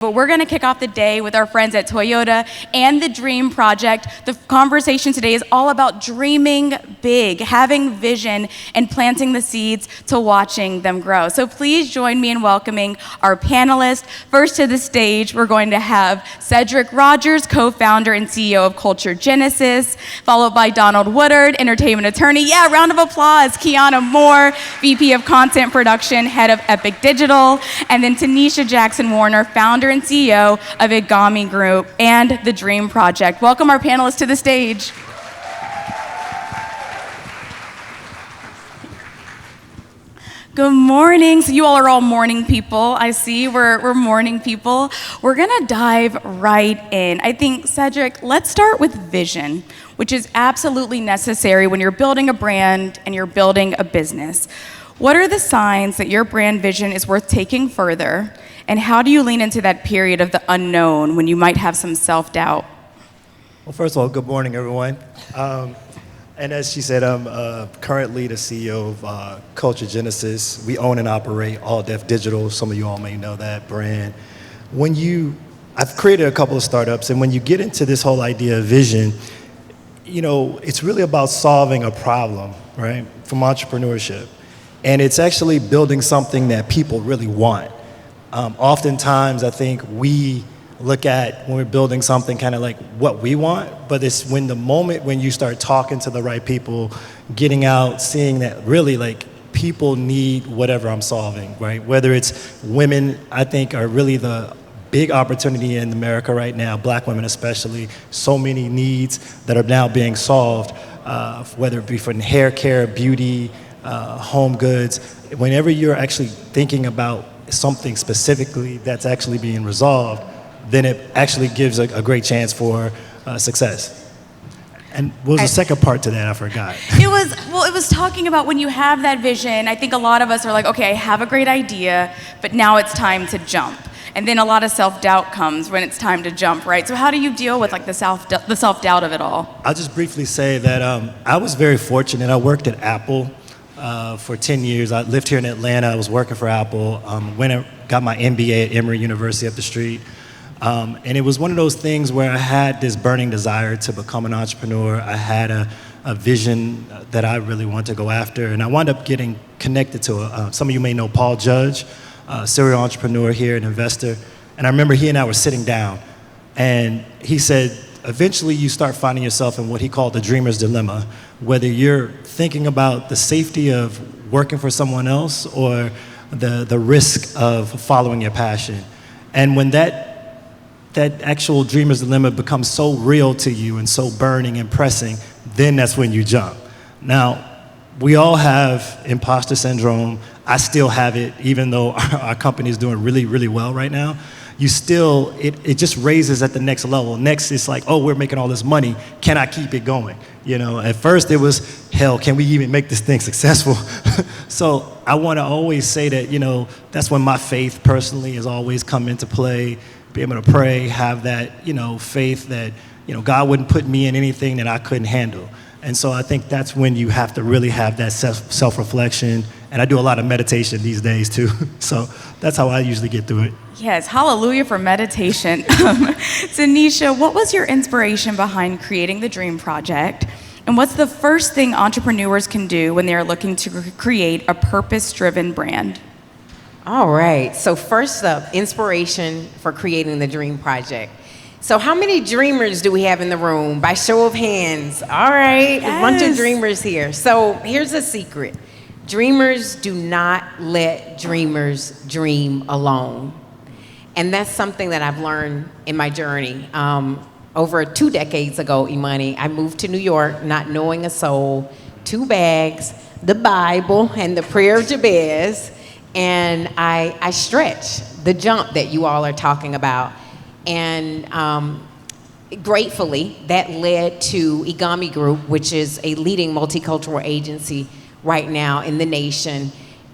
But we're going to kick off the day with our friends at Toyota and the Dream Project. The conversation today is all about dreaming big, having vision, and planting the seeds to watching them grow. So please join me in welcoming our panelists. First to the stage, we're going to have Cedric Rogers, co-founder and CEO of CultureCon, followed by Donald Woodard, entertainment attorney. Yeah, round of applause. Kiana Moore, VP of Content Production, head of Epic Digital, and then Tanisha Jackson-Warner, founder and CEO of Igami Group and the Dream Project. Welcome our panelists to the stage. Good morning. So you all are all morning people. I see we're morning people. We're gonna dive right in. I think, Cedric, let's start with vision, which is absolutely necessary when you're building a brand and you're building a business. What are the signs that your brand vision is worth taking further? And how do you lean into that period of the unknown when you might have some self-doubt? Well, first of all, good morning, everyone. And as she said, I'm currently the CEO of CultureCon. We own and operate All Def Digital. Some of you all may know that brand. I've created a couple of startups, and when you get into this whole idea of vision, you know, it's really about solving a problem, right, from entrepreneurship. And it's actually building something that people really want. Oftentimes, I think we look at when we're building something kind of like what we want, but it's when you start talking to the right people, getting out, seeing that really like people need whatever I'm solving, right? Whether it's women, I think are really the big opportunity in America right now, Black women especially, so many needs that are now being solved, whether it be for hair care, beauty, home goods. Whenever you're actually thinking about something specifically that's actually being resolved, then it actually gives a great chance for success. And what was the second part to that? I forgot. It was talking about when you have that vision. I think a lot of us are like, okay, I have a great idea, but now it's time to jump. And then a lot of self-doubt comes when it's time to jump, right? So how do you deal with like the self-doubt of it all? I'll just briefly say that I was very fortunate. I worked at Apple for 10 years. I lived here in Atlanta. I was working for Apple. Went and got my MBA at Emory University up the street. And it was one of those things where I had this burning desire to become an entrepreneur. I had a vision that I really wanted to go after. And I wound up getting connected to some of you may know Paul Judge, a serial entrepreneur here, an investor. And I remember he and I were sitting down. And he said, eventually you start finding yourself in what he called the dreamer's dilemma, whether you're thinking about the safety of working for someone else or the risk of following your passion. And when that actual dreamer's dilemma becomes so real to you and so burning and pressing, then that's when you jump. Now, we all have imposter syndrome. I still have it, even though our company is doing really, really well right now. It just raises at the next level. Next, it's like, oh, we're making all this money. Can I keep it going? You know, at first it was, hell, can we even make this thing successful? So I want to always say that, you know, that's when my faith personally has always come into play. Be able to pray, have that, you know, faith that, you know, God wouldn't put me in anything that I couldn't handle. And so I think that's when you have to really have that self-reflection. And I do a lot of meditation these days too. So that's how I usually get through it. Yes, hallelujah for meditation. Tanisha, what was your inspiration behind creating the Dream Project? And what's the first thing entrepreneurs can do when they are looking to create a purpose-driven brand? All right, so first up, inspiration for creating the Dream Project. So how many dreamers do we have in the room? By show of hands. All right, yes. A bunch of dreamers here. So here's a secret. Dreamers do not let dreamers dream alone. And that's something that I've learned in my journey. Over 2 decades ago, Imani, I moved to New York not knowing a soul, 2 bags, the Bible, and the prayer of Jabez. And I stretched the jump that you all are talking about. And gratefully, that led to Igami Group, which is a leading multicultural agency right now in the nation.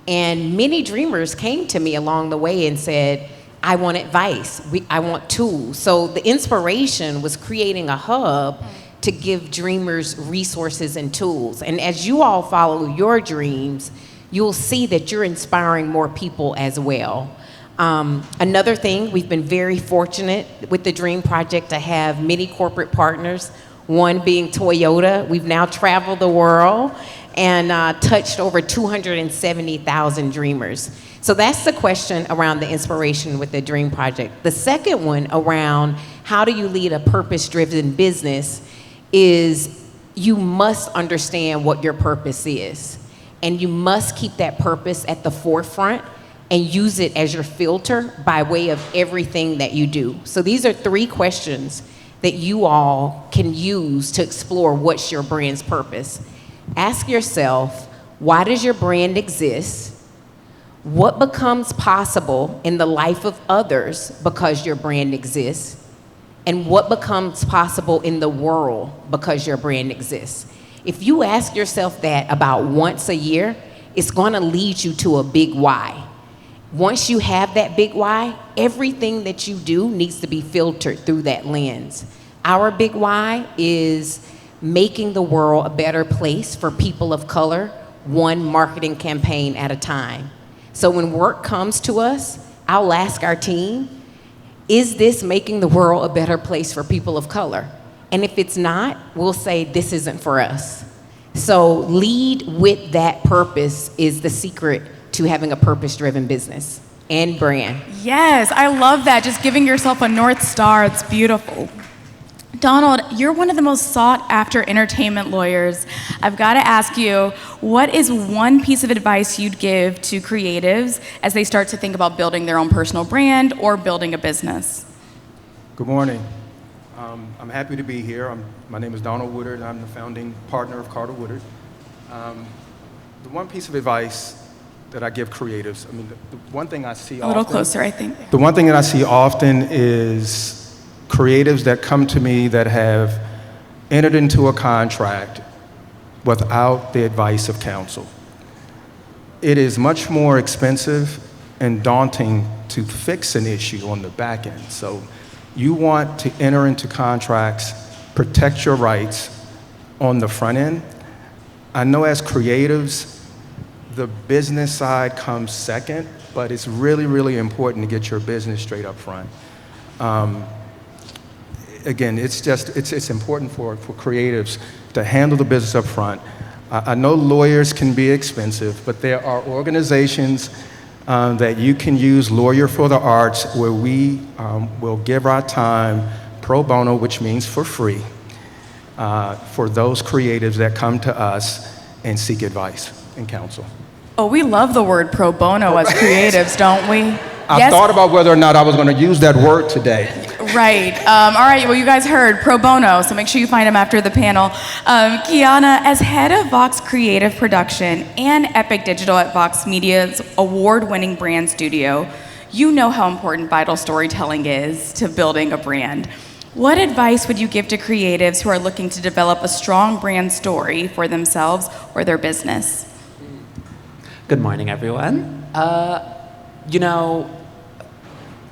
And many dreamers came to me along the way and said, I want advice, I want tools. So the inspiration was creating a hub to give dreamers resources and tools. And as you all follow your dreams, you'll see that you're inspiring more people as well. Another thing, we've been very fortunate with the Dream Project to have many corporate partners, one being Toyota. We've now traveled the world and touched over 270,000 dreamers. So that's the question around the inspiration with the Dream Project. The second one around how do you lead a purpose-driven business is you must understand what your purpose is. And you must keep that purpose at the forefront and use it as your filter by way of everything that you do. So these are 3 questions that you all can use to explore what's your brand's purpose. Ask yourself, why does your brand exist? What becomes possible in the life of others because your brand exists? And what becomes possible in the world because your brand exists? If you ask yourself that about once a year, it's gonna lead you to a big why. Once you have that big why, everything that you do needs to be filtered through that lens. Our big why is making the world a better place for people of color, one marketing campaign at a time. So when work comes to us, I'll ask our team, is this making the world a better place for people of color? And if it's not, we'll say this isn't for us. So lead with that purpose is the secret to having a purpose-driven business and brand. Yes, I love that. Just giving yourself a North Star. It's beautiful. Donald, you're one of the most sought-after entertainment lawyers. I've got to ask you, what is one piece of advice you'd give to creatives as they start to think about building their own personal brand or building a business? Good morning. I'm happy to be here. My name is Donald Woodard. I'm the founding partner of Carter Woodard. The one piece of advice that I give creatives, I mean, the one thing I see A little closer, I think. The one thing that I see often is creatives that come to me that have entered into a contract without the advice of counsel. It is much more expensive and daunting to fix an issue on the back end. So you want to enter into contracts, protect your rights on the front end. I know as creatives, the business side comes second, but it's really, really important to get your business straight up front. Again, it's important for creatives to handle the business up front. I know lawyers can be expensive, but there are organizations that you can use, Lawyer for the Arts, where we will give our time pro bono, which means for free, for those creatives that come to us and seek advice and counsel. Oh, we love the word pro bono as creatives, don't we? I thought about whether or not I was going to use that word today. Right. All right. Well, you guys heard pro bono, so make sure you find him after the panel. Kiana, as head of Vox Creative Production and Epic Digital at Vox Media's award-winning brand studio, you know how important vital storytelling is to building a brand. What advice would you give to creatives who are looking to develop a strong brand story for themselves or their business? Good morning, everyone.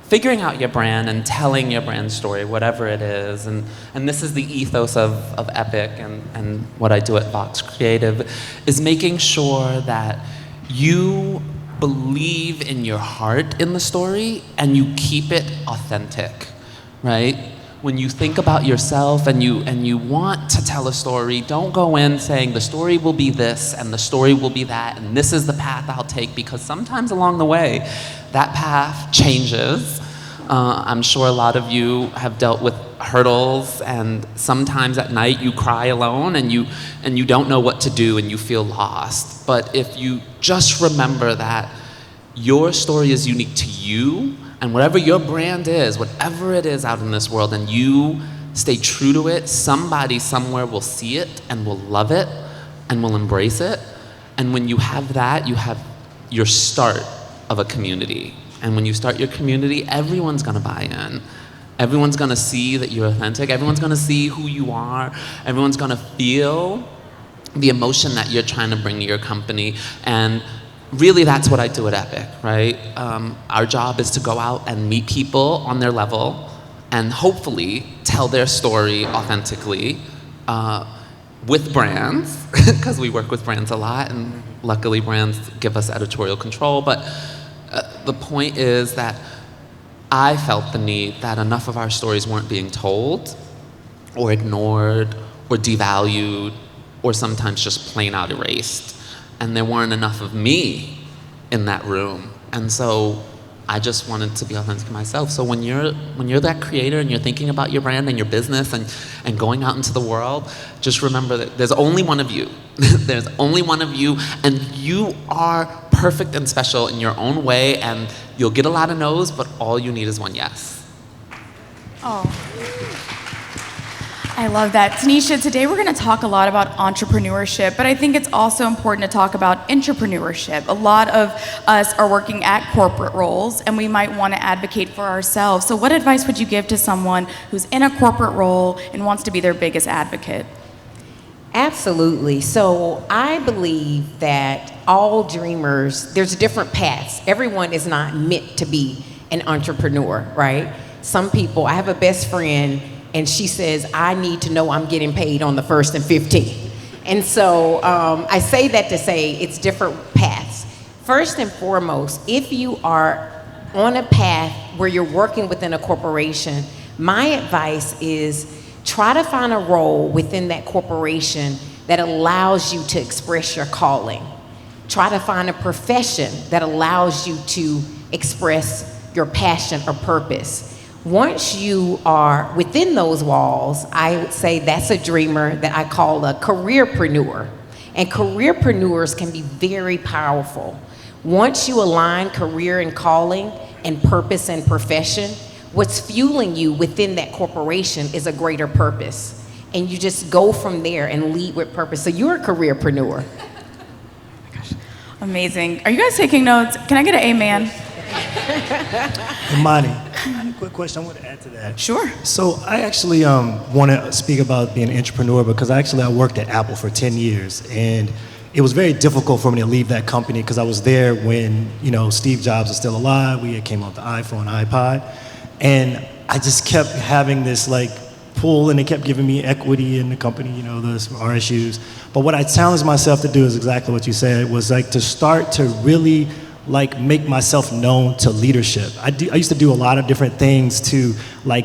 Figuring out your brand and telling your brand story, whatever it is, and this is the ethos of Epic and what I do at Vox Creative, is making sure that you believe in your heart in the story and you keep it authentic, right? When you think about yourself and you want to tell a story, don't go in saying the story will be this and the story will be that and this is the path I'll take, because sometimes along the way that path changes. I'm sure a lot of you have dealt with hurdles, and sometimes at night you cry alone and you don't know what to do and you feel lost. But if you just remember that your story is unique to you, and whatever your brand is, whatever it is out in this world, and you stay true to it, somebody somewhere will see it and will love it and will embrace it. And when you have that, you have your start of a community. And when you start your community, everyone's gonna buy in. Everyone's gonna see that you're authentic. Everyone's gonna see who you are. Everyone's gonna feel the emotion that you're trying to bring to your company. And really, that's what I do at Epic, right? Our job is to go out and meet people on their level and hopefully tell their story authentically with brands, because we work with brands a lot, and luckily brands give us editorial control. But The point is that I felt the need that enough of our stories weren't being told or ignored or devalued or sometimes just plain out erased. And there weren't enough of me in that room. And so I just wanted to be authentic myself. So when you're that creator and you're thinking about your brand and your business and going out into the world, just remember that there's only one of you. There's only one of you, and you are perfect and special in your own way, and you'll get a lot of no's, but all you need is one yes. Oh, I love that. Tanisha, today we're going to talk a lot about entrepreneurship, but I think it's also important to talk about entrepreneurship. A lot of us are working at corporate roles, and we might want to advocate for ourselves. So what advice would you give to someone who's in a corporate role and wants to be their biggest advocate? Absolutely. So I believe that all dreamers, there's different paths. Everyone is not meant to be an entrepreneur, right? Some people, I have a best friend, and she says, I need to know I'm getting paid on the 1st and 15th. And so I say that to say it's different paths. First and foremost, if you are on a path where you're working within a corporation, my advice is try to find a role within that corporation that allows you to express your calling. Try to find a profession that allows you to express your passion or purpose. Once you are within those walls, I would say that's a dreamer that I call a careerpreneur. And careerpreneurs can be very powerful. Once you align career and calling and purpose and profession, what's fueling you within that corporation is a greater purpose. And you just go from there and lead with purpose. So you're a careerpreneur. Amazing. Are you guys taking notes? Can I get an amen? Imani, quick question I want to add to that. Sure. So I actually want to speak about being an entrepreneur because I worked at Apple for 10 years, and it was very difficult for me to leave that company because I was there when, Steve Jobs was still alive. We had came out the iPhone, iPod, and I just kept having this pull, and they kept giving me equity in the company, those RSUs. But what I challenged myself to do is exactly what you said, was to start to really make myself known to leadership. I used to do a lot of different things to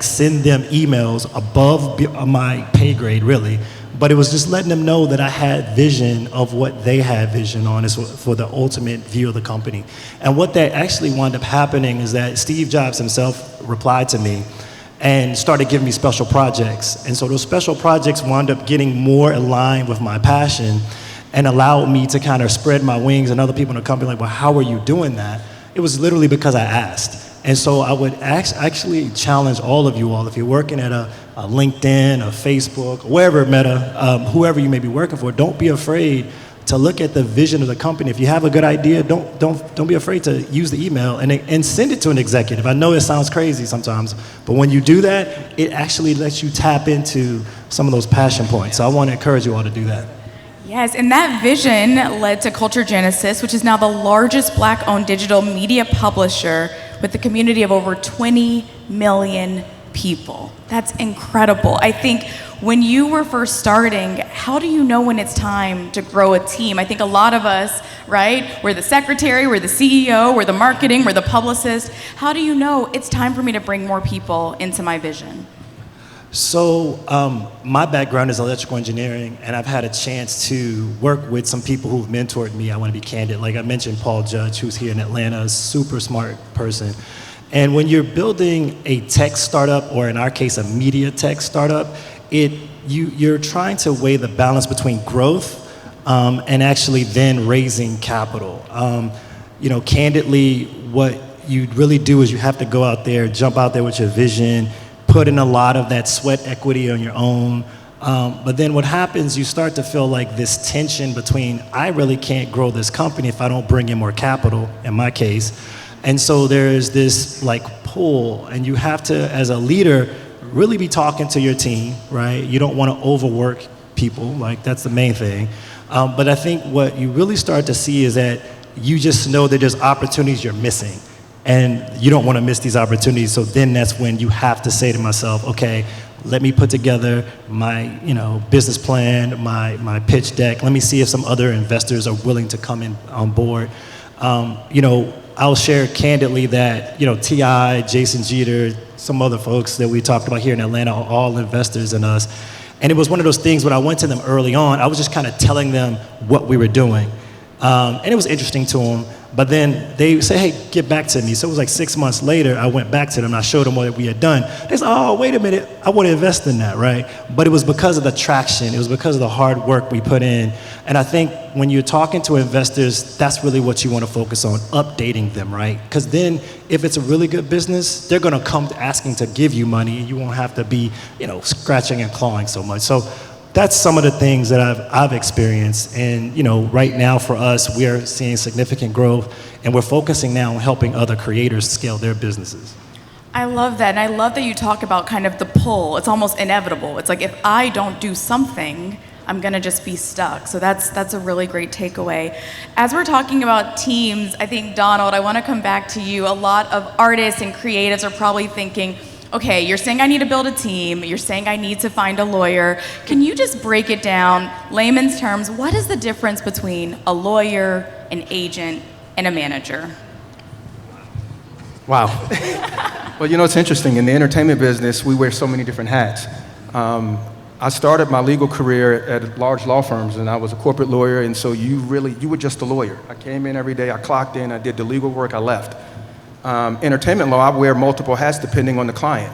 send them emails above my pay grade, really. But it was just letting them know that I had vision of what they had vision on is for the ultimate view of the company. And what that actually wound up happening is that Steve Jobs himself replied to me and started giving me special projects. And so those special projects wound up getting more aligned with my passion and allowed me to kind of spread my wings, and other people in the company well, how are you doing that? It was literally because I asked. And so I would actually challenge all of you all, if you're working at a LinkedIn, a Facebook, wherever, Meta, whoever you may be working for, don't be afraid to look at the vision of the company. If you have a good idea, don't be afraid to use the email and send it to an executive. I know it sounds crazy sometimes, but when you do that, it actually lets you tap into some of those passion points. So I want to encourage you all to do that. Yes, and that vision led to Culture Genesis, which is now the largest Black-owned digital media publisher with a community of over 20 million people. That's incredible. I think when you were first starting, how do you know when it's time to grow a team? I think a lot of us, right, we're the secretary, we're the CEO, we're the marketing, we're the publicist. How do you know it's time for me to bring more people into my vision? So my background is electrical engineering, and I've had a chance to work with some people who've mentored me. I want to be candid. Like I mentioned, Paul Judge, who's here in Atlanta, a super smart person. And when you're building a tech startup, or in our case, a media tech startup, you're trying to weigh the balance between growth and actually then raising capital. Candidly, what you really do is you have to go out there, jump out there with your vision, put in a lot of that sweat equity on your own. But then what happens, you start to feel like this tension between, I really can't grow this company if I don't bring in more capital, in my case. And so there's this pull, and you have to, as a leader, really be talking to your team, right? You don't want to overwork people, that's the main thing. But I think what you really start to see is that you just know that there's opportunities you're missing. And you don't want to miss these opportunities. So then that's when you have to say to myself, okay, let me put together my business plan, my pitch deck. Let me see if some other investors are willing to come in on board. I'll share candidly that, T.I., Jason Jeter, some other folks that we talked about here in Atlanta are all investors in us. And it was one of those things when I went to them early on, I was just kind of telling them what we were doing. And it was interesting to them. But then they say, hey, get back to me. So it was like 6 months later, I went back to them and I showed them what we had done. They said, oh, wait a minute, I want to invest in that, right? But it was because of the traction. It was because of the hard work we put in. And I think when you're talking to investors, that's really what you want to focus on, updating them, right? Because then if it's a really good business, they're going to come asking to give you money and you won't have to be, scratching and clawing so much. So that's some of the things that I've experienced. And, right now for us, we are seeing significant growth and we're focusing now on helping other creators scale their businesses. I love that. And I love that you talk about kind of the pull. It's almost inevitable. It's like if I don't do something, I'm going to just be stuck. So that's a really great takeaway. As we're talking about teams, I think, Donald, I want to come back to you. A lot of artists and creatives are probably thinking, okay, you're saying I need to build a team. You're saying I need to find a lawyer. Can you just break it down, layman's terms? What is the difference between a lawyer, an agent, and a manager? Wow. Well, it's interesting. In the entertainment business, we wear so many different hats. I started my legal career at large law firms, and I was a corporate lawyer, and so you were just a lawyer. I came in every day, I clocked in, I did the legal work, I left. Entertainment law, I wear multiple hats depending on the client.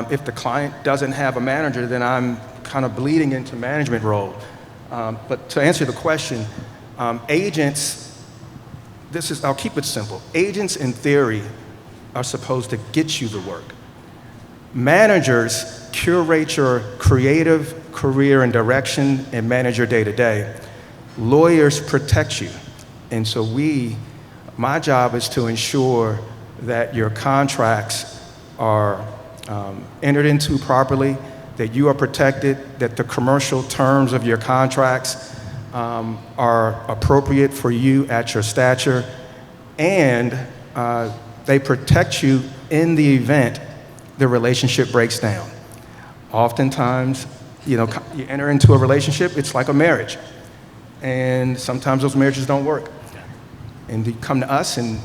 If the client doesn't have a manager, then I'm kind of bleeding into management role. But to answer the question, agents, I'll keep it simple. Agents in theory are supposed to get you the work. Managers curate your creative career and direction and manage your day-to-day. Lawyers protect you. And so my job is to ensure that your contracts are entered into properly, that you are protected, that the commercial terms of your contracts are appropriate for you at your stature, and they protect you in the event the relationship breaks down. Oftentimes, you enter into a relationship, it's like a marriage, and sometimes those marriages don't work. And you come to us and,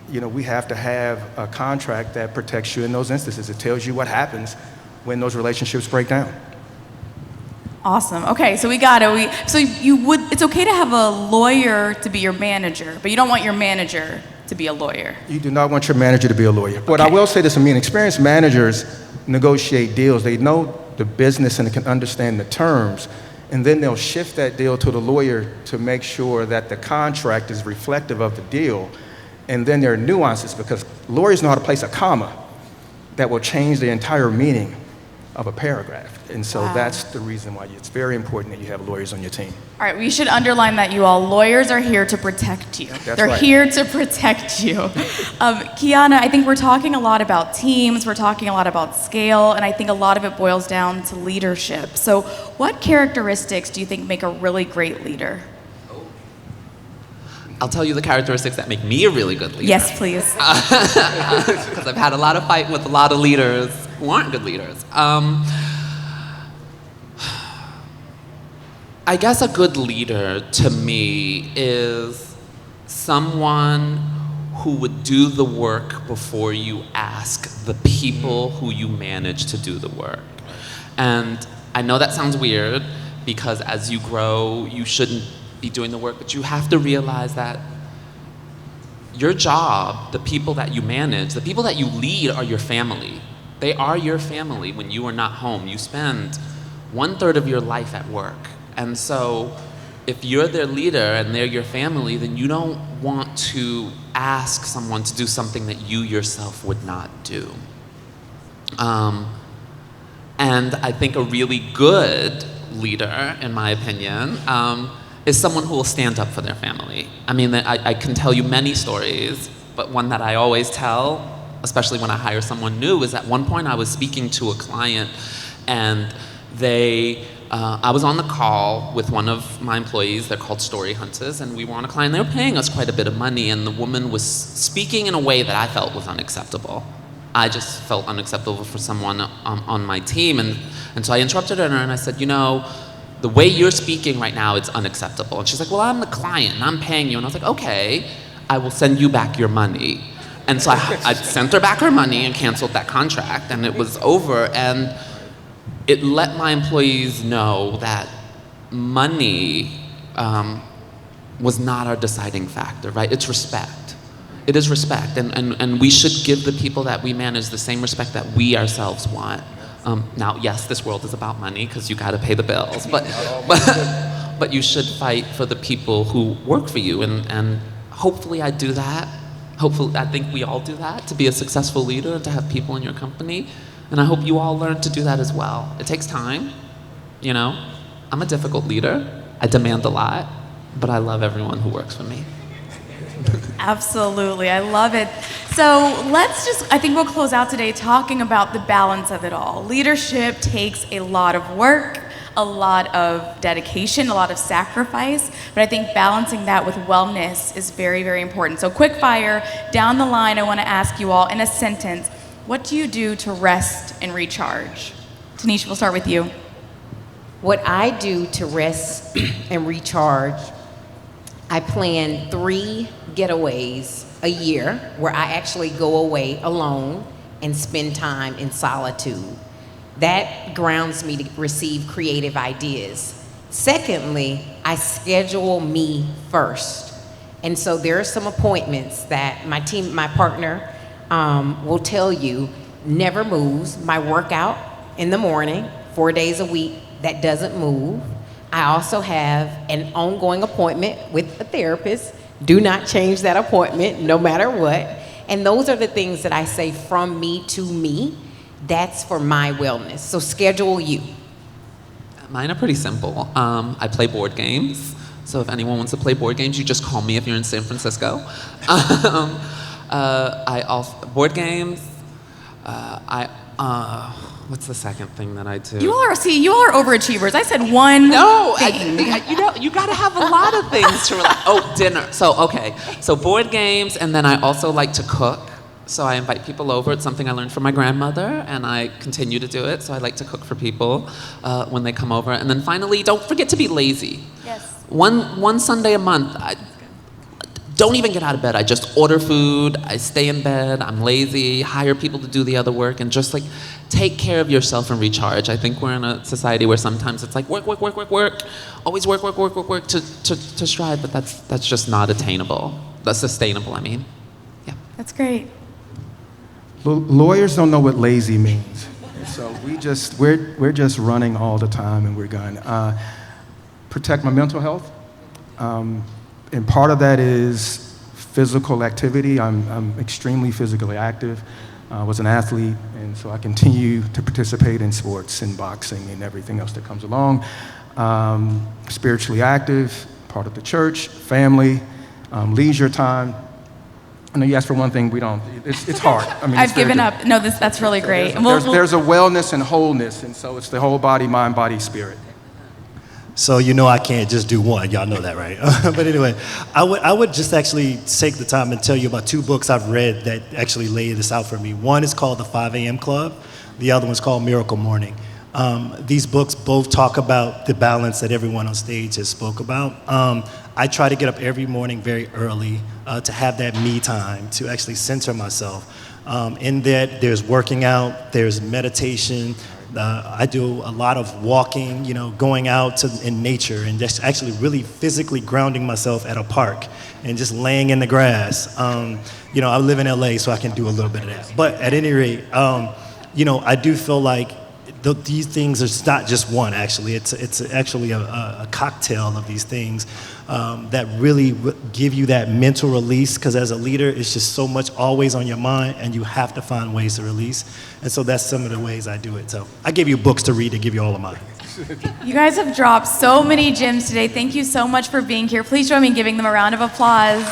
we have to have a contract that protects you in those instances. It tells you what happens when those relationships break down. Awesome. Okay, so we got it. It's okay to have a lawyer to be your manager, but you don't want your manager to be a lawyer. You do not want your manager to be a lawyer. But I will say this, experienced managers negotiate deals. They know the business and they can understand the terms. And then they'll shift that deal to the lawyer to make sure that the contract is reflective of the deal. And then there are nuances because lawyers know how to place a comma that will change the entire meaning of a paragraph. And so that's the reason why it's very important that you have lawyers on your team. All right, we should underline that, you all. Lawyers are here to protect you. They're right. here to protect you. Kiana, I think we're talking a lot about teams, we're talking a lot about scale, and I think a lot of it boils down to leadership. So what characteristics do you think make a really great leader? I'll tell you the characteristics that make me a really good leader. Yes, please. Because I've had a lot of fight with a lot of leaders who aren't good leaders. I guess a good leader to me is someone who would do the work before you ask the people who you manage to do the work. And I know that sounds weird because as you grow, you shouldn't be doing the work, but you have to realize that your job, the people that you manage, the people that you lead are your family. They are your family when you are not home. You spend 1/3 of your life at work. And so if you're their leader and they're your family, then you don't want to ask someone to do something that you yourself would not do. And I think a really good leader, in my opinion, is someone who will stand up for their family. I can tell you many stories, but one that I always tell, especially when I hire someone new, is at one point I was speaking to a client and I was on the call with one of my employees. They're called story hunters, and we were on a client. They were paying us quite a bit of money, and the woman was speaking in a way that I felt was unacceptable. I just felt unacceptable for someone on my team, and so I interrupted her and I said, the way you're speaking right now, it's unacceptable. And she's like, well, I'm the client and I'm paying you. And I was like, okay, I will send you back your money. And so I sent her back her money and canceled that contract, and it was over. And it let my employees know that money was not our deciding factor, right? It's respect. It is respect, and we should give the people that we manage the same respect that we ourselves want. Now, yes, this world is about money because you got to pay the bills, but you should fight for the people who work for you, and hopefully I do that. Hopefully, I think we all do that to be a successful leader and to have people in your company, and I hope you all learn to do that as well. It takes time, you know. I'm a difficult leader. I demand a lot, but I love everyone who works for me. Absolutely, I love it. So I think we'll close out today talking about the balance of it all. Leadership takes a lot of work, a lot of dedication, a lot of sacrifice, but I think balancing that with wellness is very, very important. So quick fire, down the line, I want to ask you all in a sentence, what do you do to rest and recharge? Tanisha, we'll start with you. What I do to rest and recharge, I plan 3 getaways a year where I actually go away alone and spend time in solitude. That grounds me to receive creative ideas. Secondly, I schedule me first. And so there are some appointments that my partner will tell you never moves. My workout in the morning, 4 days a week, that doesn't move. I also have an ongoing appointment with a therapist. Do not change that appointment, no matter what. And those are the things that I say from me to me. That's for my wellness. So schedule you. Mine are pretty simple. I play board games. So if anyone wants to play board games, you just call me if you're in San Francisco. I also board games. What's the second thing that I do? You all are overachievers. I said one thing. You gotta have a lot of things to relax. Oh, dinner. So board games, and then I also like to cook. So I invite people over. It's something I learned from my grandmother, and I continue to do it. So I like to cook for people when they come over. And then finally, don't forget to be lazy. Yes. One Sunday a month, I don't even get out of bed. I just order food. I stay in bed. I'm lazy. Hire people to do the other work, and just like take care of yourself and recharge. I think we're in a society where sometimes it's like work, always work to strive, but that's just not attainable. That's sustainable. I mean, yeah. That's great. Lawyers don't know what lazy means, so we're just running all the time, and we're going protect my mental health, and part of that is physical activity. I'm extremely physically active. I was an athlete, and so I continue to participate in sports and boxing and everything else that comes along. Spiritually active, part of the church, family, leisure time. I know you asked for one thing, we don't. It's hard. I mean, I've given up. No, that's really great. There's a wellness and wholeness, and so it's the whole body, mind, body, spirit. So you know I can't just do one. Y'all know that, right? But anyway, I would just actually take the time and tell you about 2 books I've read that actually lay this out for me. One is called The 5 a.m. Club. The other one's called Miracle Morning. These books both talk about the balance that everyone on stage has spoke about. I try to get up every morning very early to have that me time, to actually center myself. In that, there's working out, there's meditation. I do a lot of walking, going out in nature and just actually really physically grounding myself at a park and just laying in the grass. I live in LA, so I can do a little bit of that. But at any rate, I do feel like these things are not just one, actually. It's actually a cocktail of these things that really give you that mental release, because as a leader, it's just so much always on your mind, and you have to find ways to release. And so that's some of the ways I do it. So I gave you books to read to give you all of mine. You guys have dropped so many gems today. Thank you so much for being here. Please join me in giving them a round of applause.